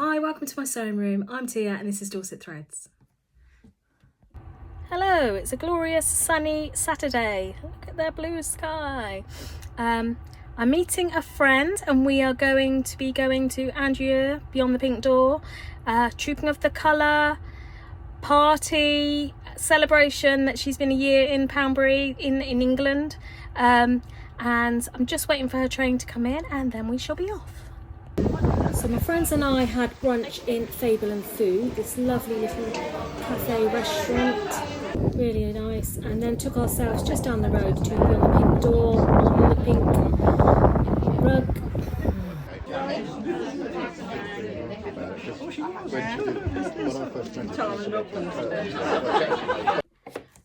Hi, welcome to my sewing room. I'm Tia and this is Dorset.Threads. Hello, it's a glorious sunny Saturday. Look at the blue sky. I'm meeting a friend and we are going to Andrea Beyond the Pink Door, Trooping of the Colour, party, celebration that she's been a year in Poundbury in England. And I'm just waiting for her train to come in and then we shall be off. So my friends and I had brunch in Fable and Food, this lovely little cafe restaurant, really nice, and then took ourselves just down the road to Beyond the Pink Door on the pink rug.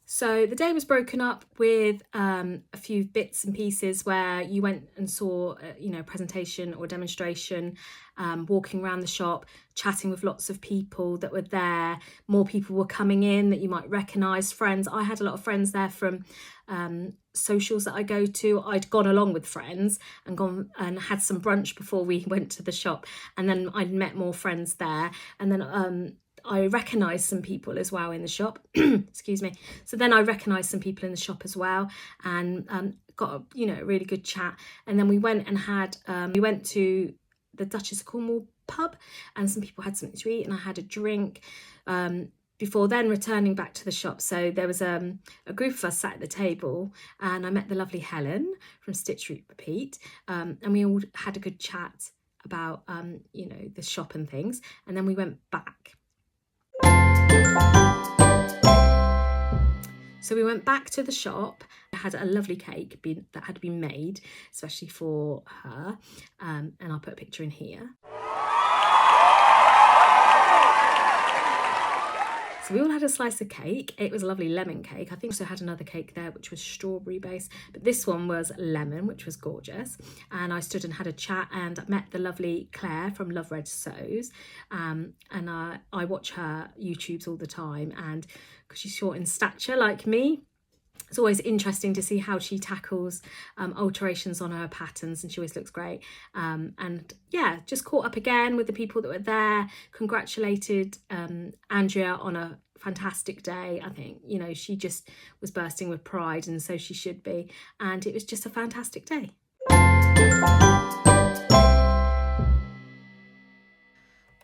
So the day was broken up with a few bits and pieces where you went and saw, a presentation or demonstration, walking around the shop, chatting with lots of people that were there. More people were coming in that you might recognise, friends. I had a lot of friends there from socials that I go to. I'd gone along with friends and gone and had some brunch before we went to the shop, and then I'd met more friends there, and then I recognised some people as well in the shop. Excuse me. So then I recognised some people in the shop as well, and got a really good chat. And then we went and had we went to the Duchess of Cornwall pub, and some people had something to eat, and I had a drink before then returning back to the shop. So there was a group of us sat at the table, and I met the lovely Helen from Stitch Repeat, and we all had a good chat about the shop and things. And then we went back. So we went back to the shop. I had a lovely cake that had been made especially for her, and I'll put a picture in here. So we all had a slice of cake. It was a lovely lemon cake. I think I also had another cake there which was strawberry based, but this one was lemon, which was gorgeous. And I stood and had a chat and met the lovely Claire from Love Red Sews, and I watch her YouTubes all the time, and because she's short in stature like me, it's always interesting to see how she tackles alterations on her patterns, and she always looks great. And yeah, just caught up again with the people that were there, congratulated Andrea on a fantastic day. I think, she just was bursting with pride, and so she should be. And it was just a fantastic day.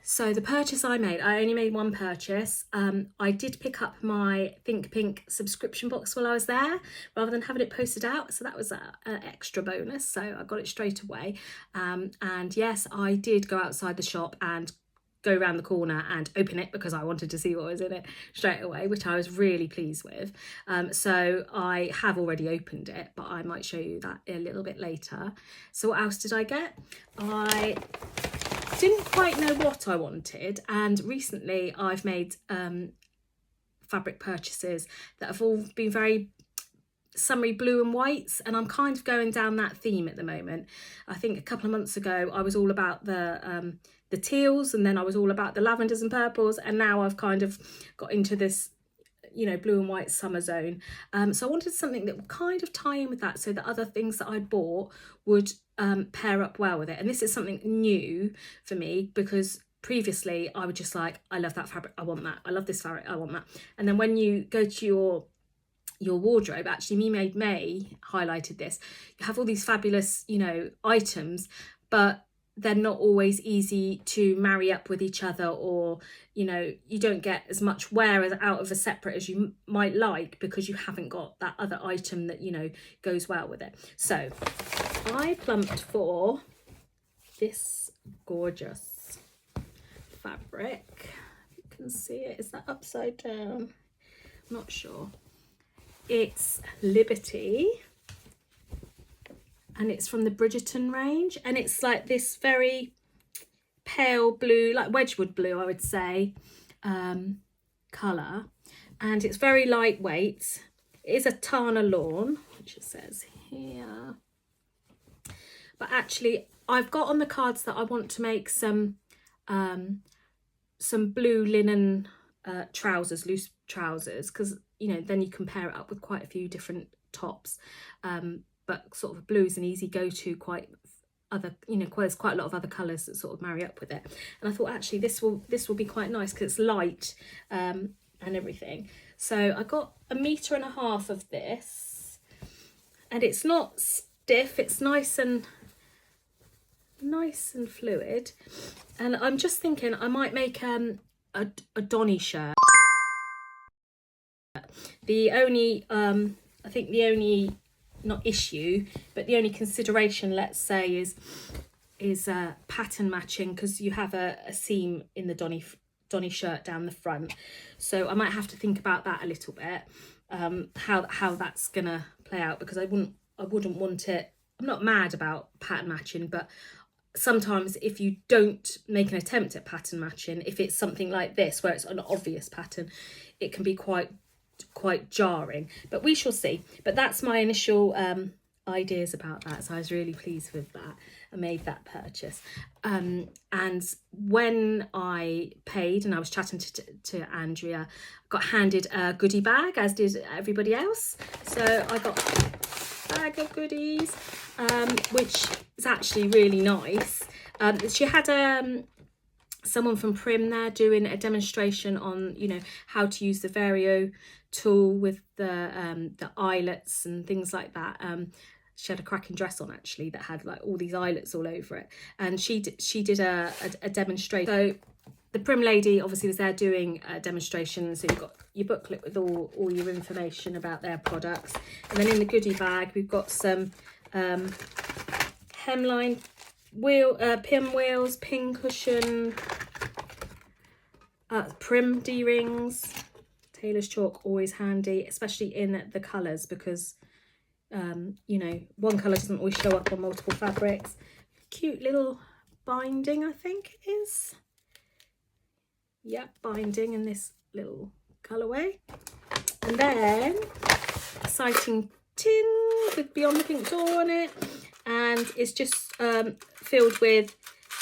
So the purchase I made, I only made one purchase. I did pick up my Think Pink subscription box while I was there, rather than having it posted out. So that was an extra bonus. So I got it straight away. And yes, I did go outside the shop and go around the corner and open it because I wanted to see what was in it straight away, which I was really pleased with. So I have already opened it, but I might show you that a little bit later. So what else did I get? I didn't quite know what I wanted, and recently I've made fabric purchases that have all been very summery blue and whites, and I'm kind of going down that theme at the moment. I think a couple of months ago I was all about the teals, and then I was all about the lavenders and purples, and now I've kind of got into this blue and white summer zone. So I wanted something that would kind of tie in with that, so that other things that I bought would pair up well with it. And this is something new for me, because previously I would just like, I love that fabric, I want that. I love this fabric, I want that. And then when you go to your wardrobe, actually Me Made May highlighted this, you have all these fabulous items, but they're not always easy to marry up with each other, or you don't get as much wear out of a separate as you might like, because you haven't got that other item that goes well with it. So I plumped for this gorgeous fabric. You can see it. Is that upside down? I'm not sure. It's Liberty, and it's from the Bridgerton range, and it's like this very pale blue, like Wedgwood blue, I would say, colour, and it's very lightweight. It is a Tana lawn, which it says here, but actually I've got on the cards that I want to make some blue linen trousers, loose trousers, because then you can pair it up with quite a few different tops, but sort of blue is an easy go-to, quite other, you know, there's quite a lot of other colours that sort of marry up with it. And I thought actually this will be quite nice because it's light and everything. So I got 1.5 meters of this, and it's not stiff, it's nice and fluid. And I'm just thinking I might make a Donny shirt. The only I think the only, not issue, but the only consideration, let's say, is pattern matching, because you have a seam in the Donny shirt down the front. So I might have to think about that a little bit, how that's gonna play out, because I wouldn't want it. I'm not mad about pattern matching, but sometimes if you don't make an attempt at pattern matching, if it's something like this where it's an obvious pattern, it can be quite jarring. But we shall see. But that's my initial ideas about that, so I was really pleased with that. I made that purchase, and when I paid and I was chatting to Andrea, got handed a goodie bag, as did everybody else. So I got a bag of goodies, which is actually really nice. She had someone from Prim there doing a demonstration on, you know, how to use the Vario tool with the eyelets and things like that. She had a cracking dress on actually that had like all these eyelets all over it, and she did a demonstration. So the Prim lady obviously was there doing a demonstration, so you've got your booklet with all your information about their products. And then in the goodie bag we've got some hemline pin wheels, pin cushion, Prim D-rings, tailor's chalk, always handy, especially in the colours, because you know, one colour doesn't always show up on multiple fabrics. Cute little binding, I think it is. Yep, binding in this little colourway. And then exciting tin with Beyond the Pink Door on it, and it's just filled with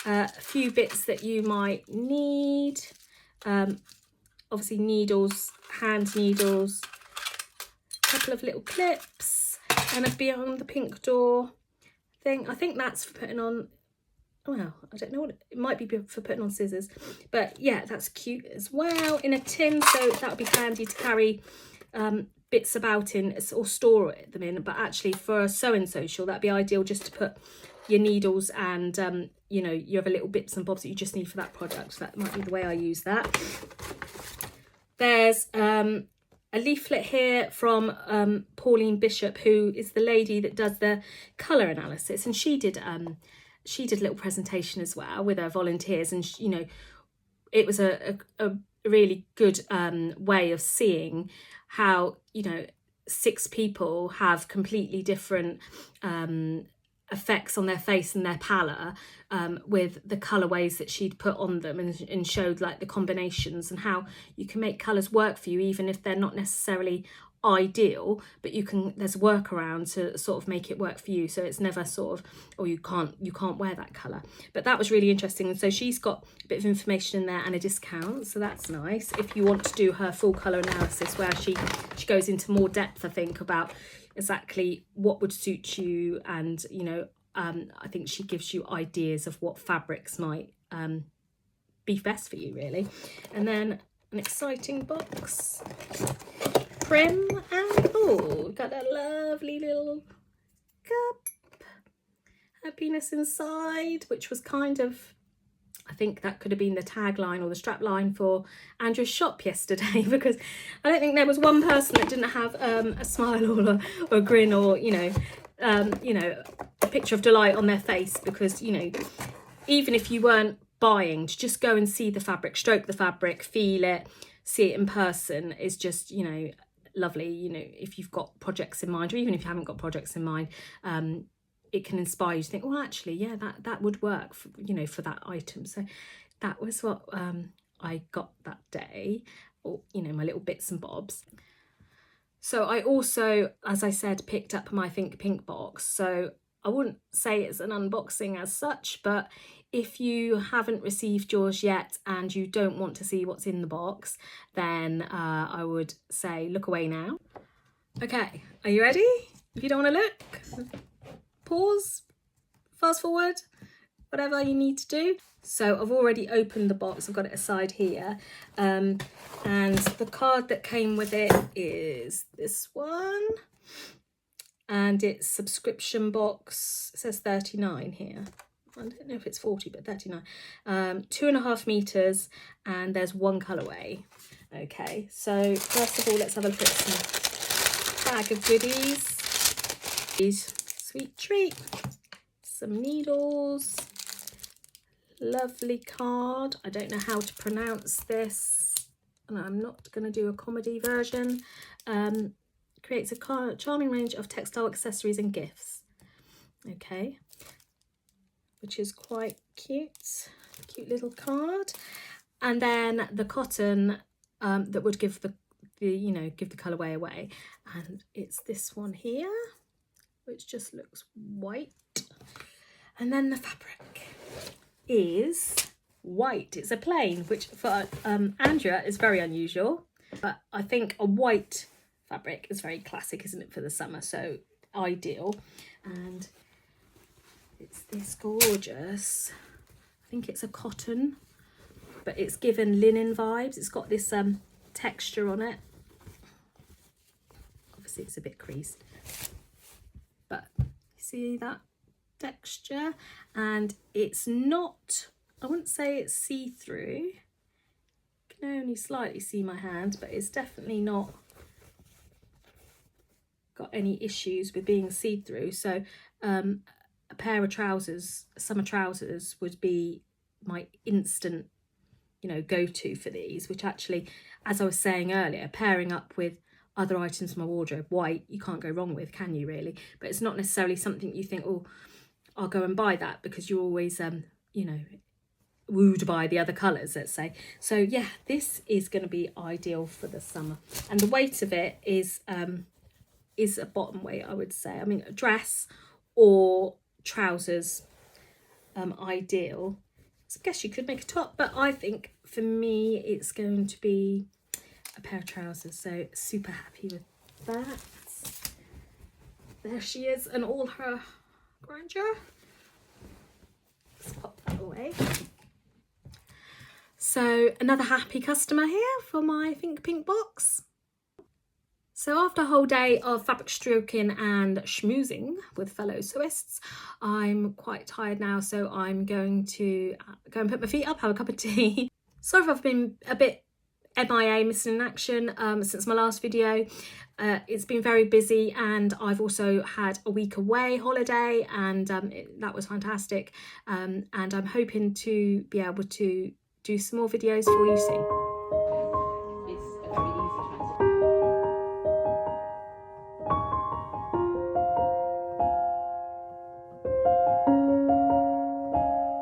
a few bits that you might need. Obviously needles, hand needles, a couple of little clips, and a Beyond the Pink Door thing. I think that's for putting on, well, I don't know what it might be for putting on scissors, but yeah, that's cute as well in a tin. So that would be handy to carry bits about in or store them in. But actually for a sewing social, that'd be ideal just to put your needles and you know, your other little bits and bobs that you just need for that product. That might be the way I use that. There's a leaflet here from Pauline Bishop, who is the lady that does the colour analysis, and she did a little presentation as well with her volunteers, and you know, it was a really good way of seeing how, you know, 6 people have completely different effects on their face and their pallor with the colorways that she'd put on them, and showed like the combinations and how you can make colors work for you even if they're not necessarily ideal, but there's workaround to sort of make it work for you, so it's never sort of, or you can't wear that color. But that was really interesting, and so she's got a bit of information in there and a discount, so that's nice if you want to do her full color analysis, where she goes into more depth, I think, about exactly what would suit you, and you know, I think she gives you ideas of what fabrics might be best for you, really. And then an exciting box, Prim, and oh, got that lovely little cup, happiness inside, which was kind of, I think that could have been the tagline or the strap line for Andrew's shop yesterday, because I don't think there was one person that didn't have a smile or a grin, or you know, a picture of delight on their face, because you know, even if you weren't buying, to just go and see the fabric, stroke the fabric, feel it, see it in person is just, you know, lovely. You know, if you've got projects in mind, or even if you haven't got projects in mind, it can inspire you to think, well, actually, yeah, that would work for, you know, for that item. So that was what I got that day, or you know, my little bits and bobs. So I also, as I said, picked up my Think Pink box. So I wouldn't say it's an unboxing as such, but if you haven't received yours yet and you don't want to see what's in the box, then I would say look away now. Okay, are you ready? If you don't want to look, pause, fast forward, whatever you need to do. So I've already opened the box, I've got it aside here, and the card that came with it is this one, and it's subscription box. It says 39 here. I don't know if it's 40, but 39. 2.5 meters, and there's one colorway. Okay, so first of all, let's have a look at some bag of goodies. These sweet treat, some needles, lovely card. I don't know how to pronounce this, and I'm not going to do a comedy version. Creates a charming range of textile accessories and gifts. Okay, which is quite cute. Cute little card. And then the cotton that would give the give the colourway away, and it's this one here, which just looks white. And then the fabric is white. It's a plain, which for Andrea is very unusual, but I think a white fabric is very classic, isn't it, for the summer? So ideal. And it's this gorgeous, I think it's a cotton, but it's given linen vibes. It's got this texture on it. Obviously it's a bit creased, but you see that texture, and it's not, I wouldn't say it's see-through. You can only slightly see my hand, but it's definitely not got any issues with being see-through. So a pair of trousers, summer trousers, would be my instant go-to for these, which actually, as I was saying earlier, pairing up with other items in my wardrobe, white, you can't go wrong with, can you really? But it's not necessarily something you think, oh, I'll go and buy that, because you're always wooed by the other colours, let's say. So yeah, this is going to be ideal for the summer, and the weight of it is a bottom weight, I would say. I mean, a dress or trousers, ideal. So I guess you could make a top, but I think for me it's going to be a pair of trousers. So super happy with that. There she is in all her grandeur. Let's pop that away. So another happy customer here for my Think Pink box. So after a whole day of fabric stroking and schmoozing with fellow sewists, I'm quite tired now, so I'm going to go and put my feet up, have a cup of tea. Sorry if I've been a bit MIA, missing in action, since my last video. It's been very busy, and I've also had a week away holiday, and that was fantastic. And I'm hoping to be able to do some more videos for you soon.